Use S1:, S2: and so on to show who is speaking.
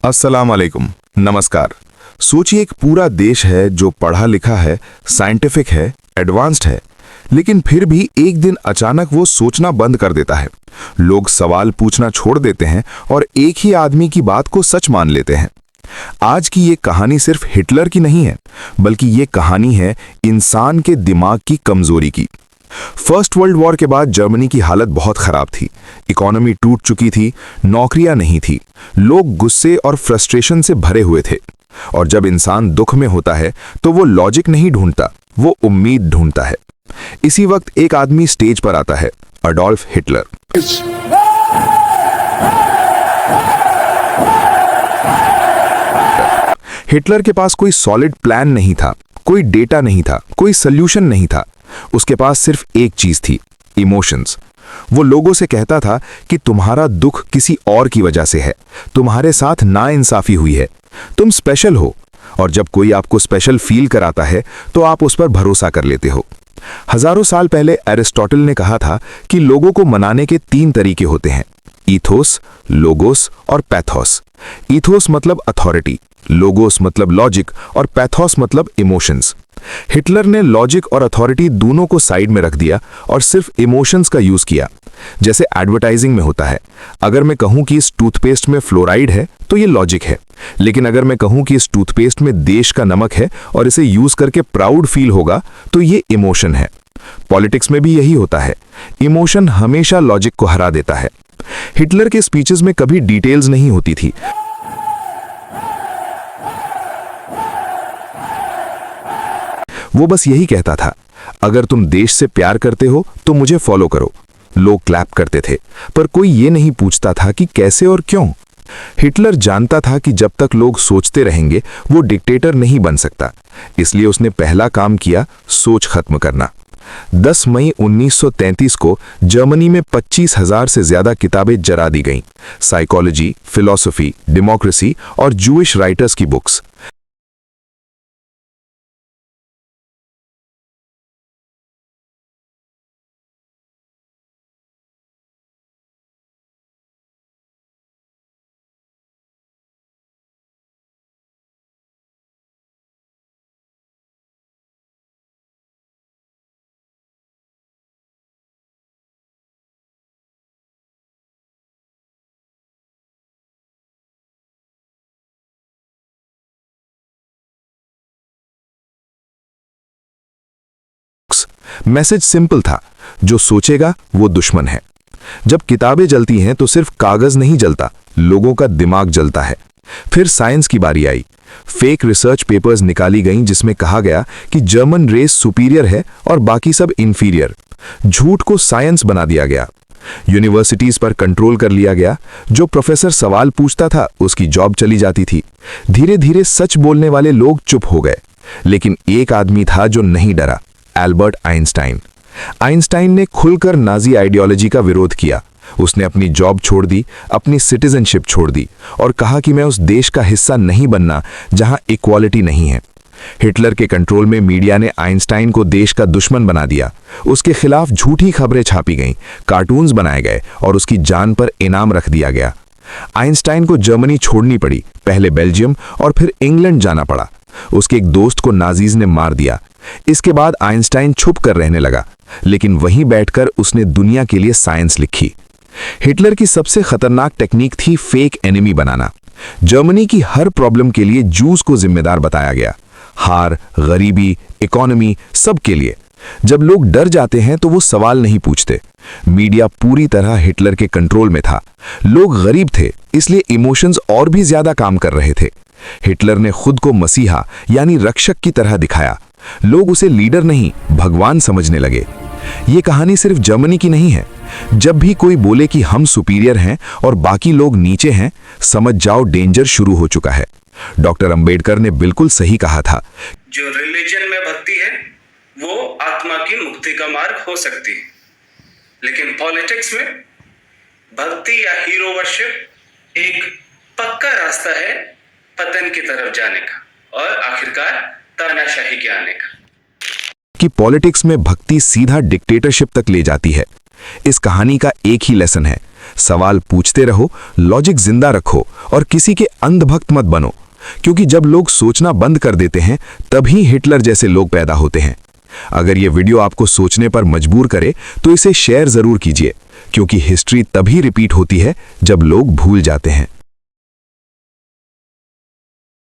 S1: अस्सलाम वालेकुम, नमस्कार। सोचिए एक पूरा देश है जो पढ़ा लिखा है, साइंटिफिक है, एडवांस्ड है, लेकिन फिर भी एक दिन अचानक वो सोचना बंद कर देता है। लोग सवाल पूछना छोड़ देते हैं और एक ही आदमी की बात को सच मान लेते हैं। आज की ये कहानी सिर्फ हिटलर की नहीं है, बल्कि ये कहानी है इंसान के दिमाग की कमजोरी की। फर्स्ट वर्ल्ड वॉर के बाद जर्मनी की हालत बहुत खराब थी। इकोनॉमी टूट चुकी थी, नौकरियां नहीं थी, लोग गुस्से और फ्रस्ट्रेशन से भरे हुए थे। और जब इंसान दुख में होता है तो वो लॉजिक नहीं ढूंढता, वो उम्मीद ढूंढता है। इसी वक्त एक आदमी स्टेज पर आता है, अडोल्फ हिटलर। हिटलर के पास कोई सॉलिड प्लान नहीं था, कोई डेटा नहीं था, कोई सोल्यूशन नहीं था। उसके पास सिर्फ एक चीज थी, इमोशंस। वो लोगों से कहता था कि तुम्हारा दुख किसी और की वजह से है, तुम्हारे साथ नाइंसाफी हुई है, तुम स्पेशल हो। और जब कोई आपको स्पेशल फील कराता है तो आप उस पर भरोसा कर लेते हो। हजारों साल पहले एरिस्टोटल ने कहा था कि लोगों को मनाने के 3 तरीके होते हैं, ईथोस, लोगोस और पैथोस। ईथोस मतलब अथॉरिटी, लोगोस मतलब लॉजिक और पैथोस मतलब इमोशंस। हिटलर ने लॉजिक और अथॉरिटी दोनों को साइड में रख दिया और सिर्फ इमोशंस का यूज किया। जैसे एडवर्टाइजिंग में होता है, अगर मैं कहूं कि इस टूथपेस्ट में फ्लोराइड है तो ये लॉजिक है, लेकिन अगर मैं कहूं कि इस टूथपेस्ट में देश का नमक है और इसे यूज करके प्राउड फील होगा तो ये इमोशन है। पॉलिटिक्स में भी यही होता है, इमोशन हमेशा लॉजिक को हरा देता है। हिटलर के स्पीचेस में कभी डिटेल्स नहीं होती थी। वो बस यही कहता था, अगर तुम देश से प्यार करते हो तो मुझे फॉलो करो। लोग क्लैप करते थे, पर कोई ये नहीं पूछता था कि कैसे और क्यों। हिटलर जानता था कि जब तक लोग सोचते रहेंगे वो डिक्टेटर नहीं बन सकता। इसलिए उसने पहला काम किया, सोच खत्म करना। 10 मई 1933 को जर्मनी में 25,000 से ज्यादा किताबें जला दी गईं। साइकोलॉजी, फिलॉसफी, डेमोक्रेसी और जूइश राइटर्स की बुक्स। मैसेज सिंपल था, जो सोचेगा वो दुश्मन है। जब किताबें जलती हैं तो सिर्फ कागज नहीं जलता, लोगों का दिमाग जलता है। फिर साइंस की बारी आई। फेक रिसर्च पेपर्स निकाली गईं जिसमें कहा गया कि जर्मन रेस सुपीरियर है और बाकी सब इंफीरियर। झूठ को साइंस बना दिया गया। यूनिवर्सिटीज पर कंट्रोल कर लिया गया। जो प्रोफेसर सवाल पूछता था उसकी जॉब चली जाती थी। धीरे धीरे सच बोलने वाले लोग चुप हो गए। लेकिन एक आदमी था जो नहीं डरा, एल्बर्ट आइंस्टाइन। आइंस्टाइन ने खुलकर नाजी आइडियोलॉजी का विरोध किया। उसने अपनी जॉब छोड़ दी, अपनी सिटीजनशिप छोड़ दी और कहा कि मैं उस देश का हिस्सा नहीं बनना जहां इक्वालिटी नहीं है। हिटलर के कंट्रोल में मीडिया ने आइंस्टाइन को देश का दुश्मन बना दिया। उसके खिलाफ झूठी खबरें छापी गईं, कार्टून्स बनाए गए और उसकी जान पर इनाम रख दिया गया। आइंस्टाइन को जर्मनी छोड़नी पड़ी, पहले बेल्जियम और फिर इंग्लैंड जाना पड़ा। उसके एक दोस्त को नाजीज ने मार दिया। इसके बाद आइंस्टाइन छुप कर रहने लगा, लेकिन वहीं बैठकर उसने दुनिया के लिए साइंस लिखी। हिटलर की सबसे खतरनाक टेक्निक थी फेक एनिमी बनाना। जर्मनी की हर प्रॉब्लम के लिए जूस को जिम्मेदार बताया गया, हार, गरीबी, इकोनॉमी, सब के लिए। जब लोग डर जाते हैं तो वो सवाल नहीं पूछते। मीडिया पूरी तरह हिटलर के कंट्रोल में था। लोग गरीब थे, इसलिए इमोशंस और भी ज्यादा काम कर रहे थे। हिटलर ने खुद को मसीहा यानी रक्षक की तरह दिखाया। लोग उसे लीडर नहीं, भगवान समझने लगे। ये कहानी सिर्फ जर्मनी की नहीं है। जब भी कोई बोले कि हम सुपीरियर हैं और बाकी लोग नीचे हैं, समझ जाओ डेंजर शुरू हो चुका है। डॉक्टर अंबेडकर ने बिल्कुल सही कहा था,
S2: जो रिलीजन में भक्ति है वो आत्मा की मुक्ति का मार्ग हो सकती है, लेकिन पॉलिटिक्स में भक्ति या हीरो वर्शिप एक पक्का रास्ता है पतन की तरफ जाने का और आखिरकार तानाशाही के आने का।
S1: कि पॉलिटिक्स में भक्ति सीधा डिक्टेटरशिप तक ले जाती है। इस कहानी का एक ही लेसन है, सवाल पूछते रहो, लॉजिक जिंदा रखो और किसी के अंधभक्त मत बनो, क्योंकि जब लोग सोचना बंद कर देते हैं तभी हिटलर जैसे लोग पैदा होते हैं। अगर ये वीडियो आपको सोचने पर मजबूर करे तो इसे शेयर जरूर कीजिए, क्योंकि हिस्ट्री तभी रिपीट होती है जब लोग भूल जाते हैं।